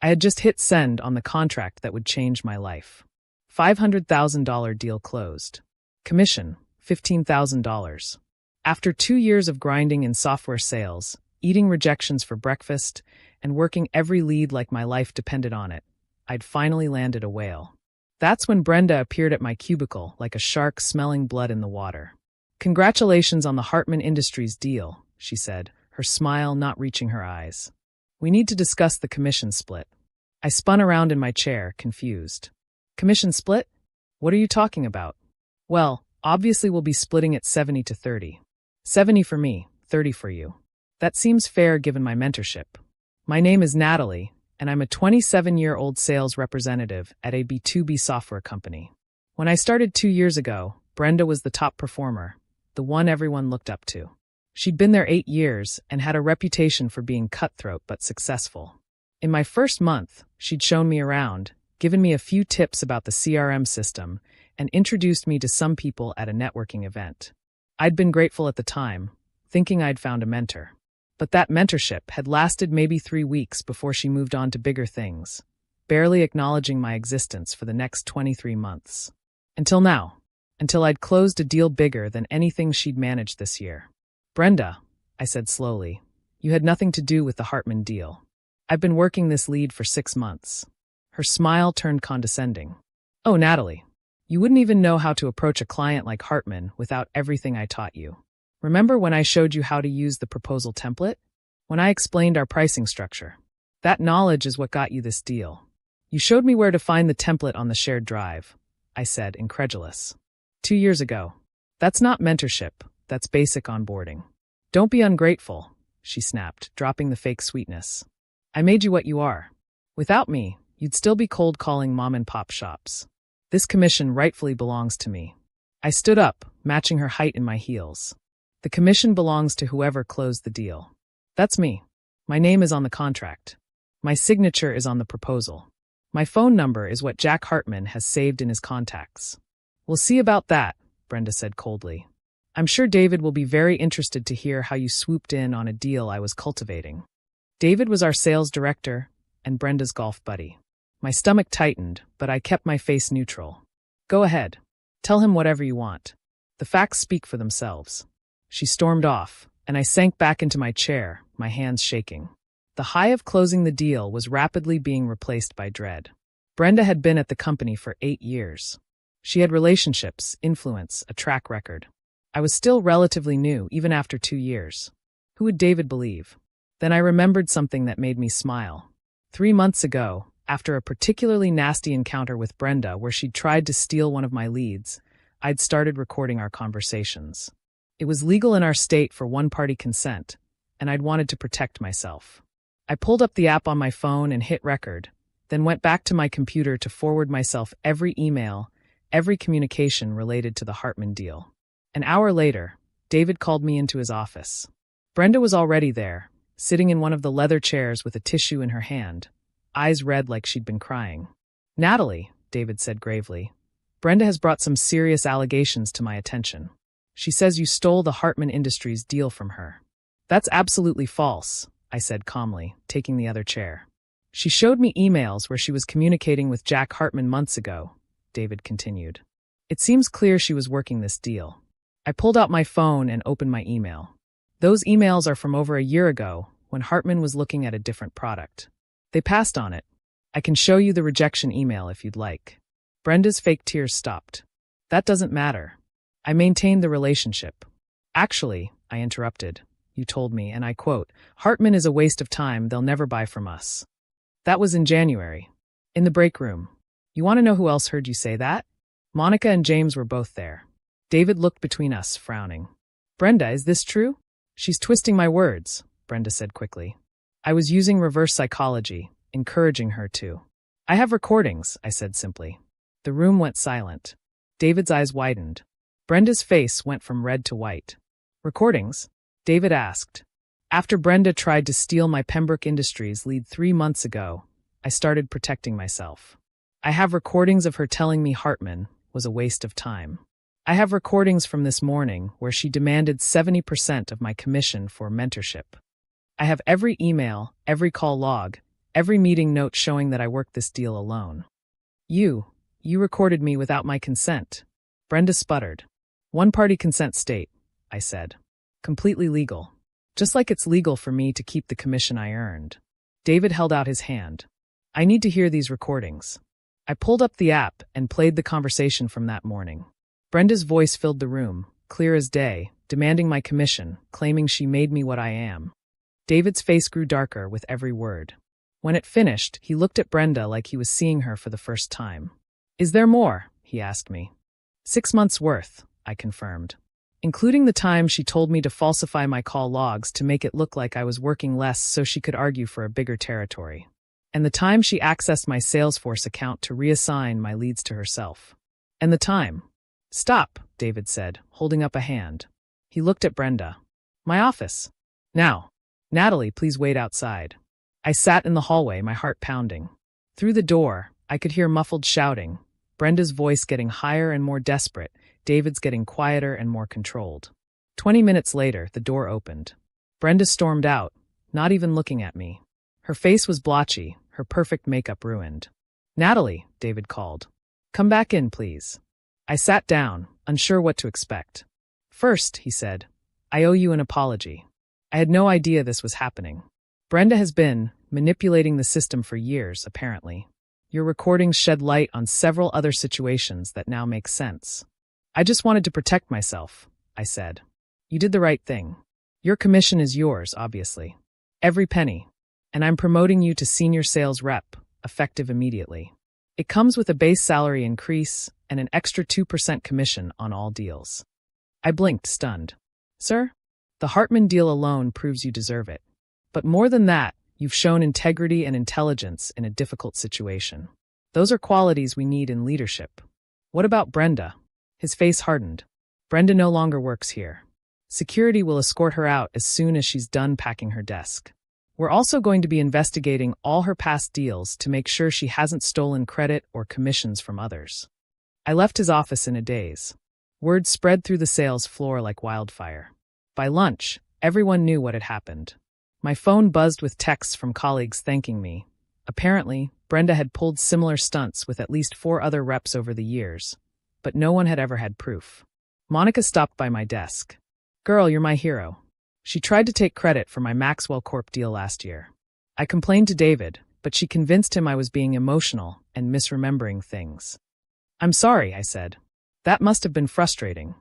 I had just hit send on the contract that would change my life. $500,000 deal closed. Commission, $15,000. After 2 years of grinding in software sales, eating rejections for breakfast, and working every lead like my life depended on it, I'd finally landed a whale. That's when Brenda appeared at my cubicle like a shark smelling blood in the water. "Congratulations on the Hartman Industries deal," she said, her smile not reaching her eyes. "We need to discuss the commission split." I spun around in my chair, confused. "Commission split? What are you talking about?" "Well, obviously we'll be splitting it 70 to 30. 70 for me, 30 for you. That seems fair given my mentorship. My name is Natalie, and I'm a 27-year-old sales representative at a B2B software company. When I started 2 years ago, Brenda was the top performer, the one everyone looked up to. She'd been there 8 years and had a reputation for being cutthroat but successful. In my first month, she'd shown me around, given me a few tips about the CRM system, and introduced me to some people at a networking event. I'd been grateful at the time, thinking I'd found a mentor. But that mentorship had lasted maybe 3 weeks before she moved on to bigger things, barely acknowledging my existence for the next 23 months. Until now. Until I'd closed a deal bigger than anything she'd managed this year. "Brenda," I said slowly, "you had nothing to do with the Hartman deal. I've been working this lead for 6 months. Her smile turned condescending. "Oh, Natalie, you wouldn't even know how to approach a client like Hartman without everything I taught you. Remember when I showed you how to use the proposal template? When I explained our pricing structure? That knowledge is what got you this deal. You showed me where to find the template on the shared drive," I said, incredulous. 2 years ago. "That's not mentorship, that's basic onboarding." "Don't be ungrateful," she snapped, dropping the fake sweetness. "I made you what you are. Without me, you'd still be cold calling mom-and-pop shops. This commission rightfully belongs to me." I stood up, matching her height in my heels. "The commission belongs to whoever closed the deal. That's me. My name is on the contract. My signature is on the proposal. My phone number is what Jack Hartman has saved in his contacts." "We'll see about that," Brenda said coldly. "I'm sure David will be very interested to hear how you swooped in on a deal I was cultivating." David was our sales director and Brenda's golf buddy. My stomach tightened, but I kept my face neutral. "Go ahead. Tell him whatever you want. The facts speak for themselves." She stormed off, and I sank back into my chair, my hands shaking. The high of closing the deal was rapidly being replaced by dread. Brenda had been at the company for 8 years. She had relationships, influence, a track record. I was still relatively new, even after 2 years. Who would David believe? Then I remembered something that made me smile. 3 months ago, after a particularly nasty encounter with Brenda where she'd tried to steal one of my leads, I'd started recording our conversations. It was legal in our state for one-party consent, and I'd wanted to protect myself. I pulled up the app on my phone and hit record, then went back to my computer to forward myself every email, every communication related to the Hartman deal. An hour later, David called me into his office. Brenda was already there, sitting in one of the leather chairs with a tissue in her hand, eyes red like she'd been crying. "Natalie," David said gravely, "Brenda has brought some serious allegations to my attention. She says you stole the Hartman Industries deal from her." "That's absolutely false," I said calmly, taking the other chair. "She showed me emails where she was communicating with Jack Hartman months ago," David continued. "It seems clear she was working this deal." I pulled out my phone and opened my email. "Those emails are from over a year ago, when Hartman was looking at a different product. They passed on it. I can show you the rejection email if you'd like." Brenda's fake tears stopped. "That doesn't matter. I maintained the relationship." "Actually," I interrupted, "you told me, and I quote, 'Hartman is a waste of time, they'll never buy from us.' That was in January. In the break room. You want to know who else heard you say that? Monica and James were both there." David looked between us, frowning. "Brenda, is this true?" "She's twisting my words," Brenda said quickly. I was using reverse psychology, encouraging her to. "I have recordings," I said simply. The room went silent. David's eyes widened. Brenda's face went from red to white. "Recordings?" David asked. "After Brenda tried to steal my Pembroke Industries lead 3 months ago, I started protecting myself. I have recordings of her telling me Hartman was a waste of time. I have recordings from this morning where she demanded 70% of my commission for mentorship. I have every email, every call log, Every meeting note showing that I worked this deal alone. You recorded me without my consent. Brenda sputtered. One-party consent state, I said. Completely legal. Just like it's legal for me to keep the commission I earned. David held out his hand. I need to hear these recordings. I pulled up the app and played the conversation from that morning. Brenda's voice filled the room, clear as day, demanding my commission, claiming she made me what I am. David's face grew darker with every word. When it finished, he looked at Brenda like he was seeing her for the first time. Is there more? He asked me. 6 months' worth, I confirmed. Including the time she told me to falsify my call logs to make it look like I was working less so she could argue for a bigger territory. And the time she accessed my Salesforce account to reassign my leads to herself. And the time. Stop, David said, holding up a hand. He looked at Brenda. My office. Now. Natalie, please wait outside. I sat in the hallway, my heart pounding. Through the door, I could hear muffled shouting, Brenda's voice getting higher and more desperate, David's getting quieter and more controlled. 20 minutes later, the door opened. Brenda stormed out, not even looking at me. Her face was blotchy, her perfect makeup ruined. Natalie, David called. Come back in, please. I sat down, unsure what to expect. First, he said, I owe you an apology. I had no idea this was happening. Brenda has been manipulating the system for years, apparently. Your recordings shed light on several other situations that now make sense. I just wanted to protect myself, I said. You did the right thing. Your commission is yours, obviously. Every penny. And I'm promoting you to senior sales rep, effective immediately. It comes with a base salary increase and an extra 2% commission on all deals. I blinked, stunned. Sir? The Hartman deal alone proves you deserve it. But more than that, you've shown integrity and intelligence in a difficult situation. Those are qualities we need in leadership. What about Brenda? His face hardened. Brenda no longer works here. Security will escort her out as soon as she's done packing her desk. We're also going to be investigating all her past deals to make sure she hasn't stolen credit or commissions from others. I left his office in a daze. Word spread through the sales floor like wildfire. By lunch, everyone knew what had happened. My phone buzzed with texts from colleagues thanking me. Apparently, Brenda had pulled similar stunts with at least 4 other reps over the years, but no one had ever had proof. Monica stopped by my desk. Girl, you're my hero. She tried to take credit for my Maxwell Corp deal last year. I complained to David, but she convinced him I was being emotional and misremembering things. I'm sorry, I said. That must have been frustrating.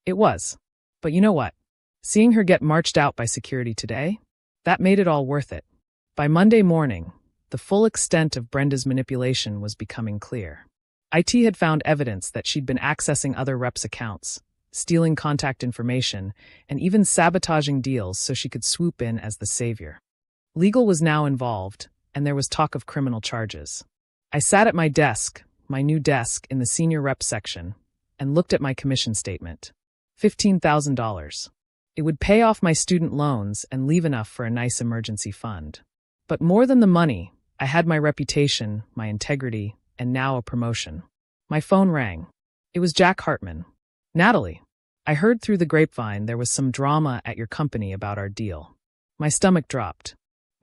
It was. But you know what? Seeing her get marched out by security today? That made it all worth it. By Monday morning, the full extent of Brenda's manipulation was becoming clear. IT had found evidence that she'd been accessing other reps' accounts, stealing contact information, and even sabotaging deals so she could swoop in as the savior. Legal was now involved, and there was talk of criminal charges. I sat at my desk, my new desk in the senior rep section, and looked at my commission statement. $15,000. It would pay off my student loans and leave enough for a nice emergency fund. But more than the money, I had my reputation, my integrity, and now a promotion. My phone rang. It was Jack Hartman. Natalie, I heard through the grapevine there was some drama at your company about our deal. My stomach dropped.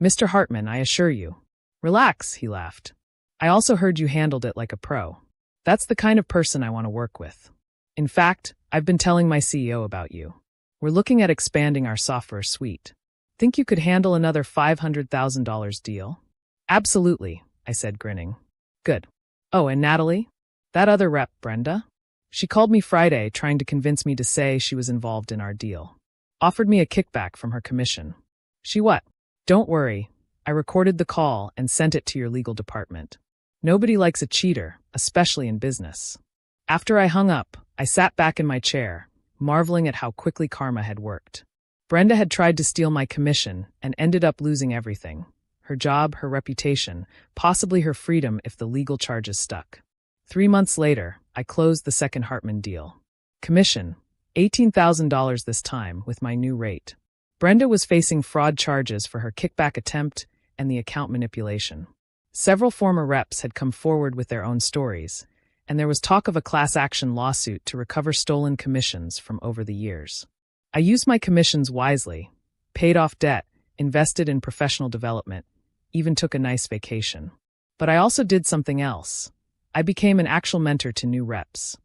Mr. Hartman, I assure you. Relax, he laughed. I also heard you handled it like a pro. That's the kind of person I want to work with. In fact, I've been telling my CEO about you. We're looking at expanding our software suite. Think you could handle another $500,000 deal? Absolutely, I said, grinning. Good. Oh, and Natalie? That other rep, Brenda? She called me Friday trying to convince me to say she was involved in our deal. Offered me a kickback from her commission. She what? Don't worry. I recorded the call and sent it to your legal department. Nobody likes a cheater, especially in business. After I hung up, I sat back in my chair, marveling at how quickly karma had worked. Brenda had tried to steal my commission and ended up losing everything. Her job, her reputation, possibly her freedom if the legal charges stuck. 3 months later, I closed the second Hartman deal. Commission, $18,000 this time with my new rate. Brenda was facing fraud charges for her kickback attempt and the account manipulation. Several former reps had come forward with their own stories, and there was talk of a class action lawsuit to recover stolen commissions from over the years. I used my commissions wisely, paid off debt, invested in professional development, even took a nice vacation. But I also did something else. I became an actual mentor to new reps.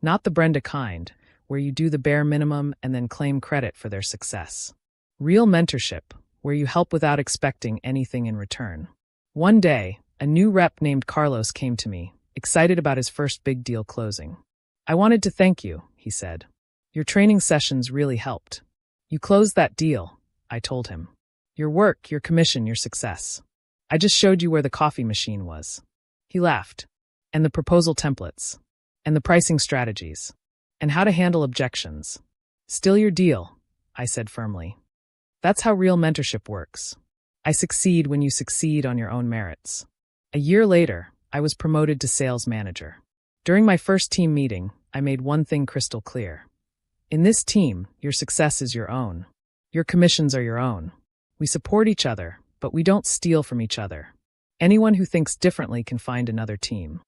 Not the Brenda kind, where you do the bare minimum and then claim credit for their success. Real mentorship, where you help without expecting anything in return. One day, a new rep named Carlos came to me, excited about his first big deal closing. "I wanted to thank you," he said. "Your training sessions really helped. You closed that deal," I told him. "Your work, your commission, your success. I just showed you where the coffee machine was." He laughed. "And the proposal templates. And the pricing strategies. And how to handle objections. Still your deal," I said firmly. That's how real mentorship works. I succeed when you succeed on your own merits. A year later, I was promoted to sales manager. During my first team meeting, I made one thing crystal clear. In this team, your success is your own. Your commissions are your own. We support each other, but we don't steal from each other. Anyone who thinks differently can find another team.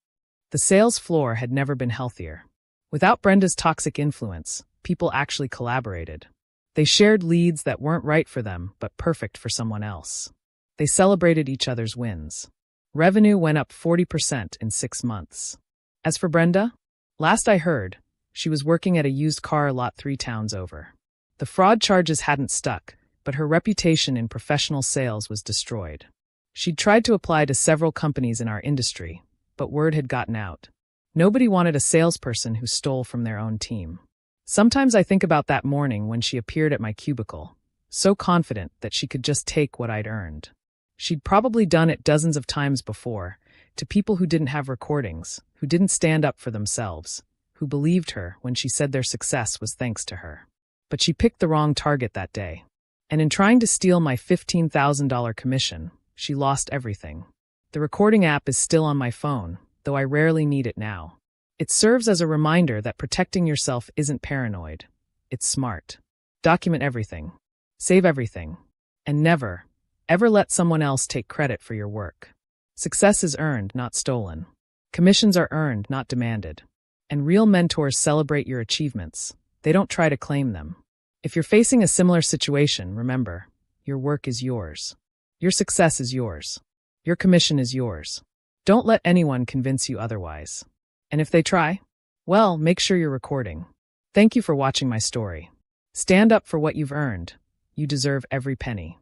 The sales floor had never been healthier. Without Brenda's toxic influence, people actually collaborated. They shared leads that weren't right for them, but perfect for someone else. They celebrated each other's wins. Revenue went up 40% in 6 months. As for Brenda, last I heard, she was working at a used car lot 3 towns over. The fraud charges hadn't stuck, but her reputation in professional sales was destroyed. She'd tried to apply to several companies in our industry, but word had gotten out. Nobody wanted a salesperson who stole from their own team. Sometimes I think about that morning when she appeared at my cubicle, so confident that she could just take what I'd earned. She'd probably done it dozens of times before, to people who didn't have recordings, who didn't stand up for themselves, who believed her when she said their success was thanks to her. But she picked the wrong target that day. And in trying to steal my $15,000 commission, she lost everything. The recording app is still on my phone, though I rarely need it now. It serves as a reminder that protecting yourself isn't paranoid. It's smart. Document everything. Save everything. And never, ever let someone else take credit for your work. Success is earned, not stolen. Commissions are earned, not demanded. And real mentors celebrate your achievements. They don't try to claim them. If you're facing a similar situation, remember, your work is yours. Your success is yours. Your commission is yours. Don't let anyone convince you otherwise. And if they try, well, make sure you're recording. Thank you for watching my story. Stand up for what you've earned. You deserve every penny.